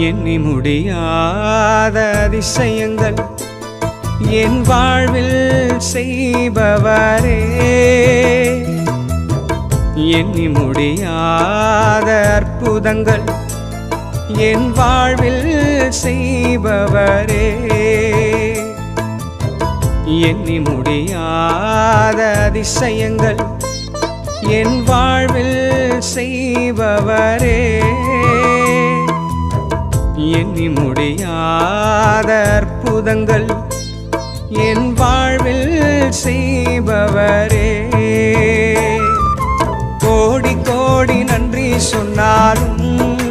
எண்ணி முடியாத அதிசயங்கள் என் வாழ்வில் செய்பவரே, எண்ணி முடியாத அற்புதங்கள் என் வாழ்வில் செய்பவரே, எண்ணி முடியாத அதிசயங்கள் என் வாழ்வில் செய்பவரே, எண்ணி முடியாத அற்புதங்கள் என் வாழ்வில் செய்பவரே. கோடி கோடி நன்றி சொன்னாலும்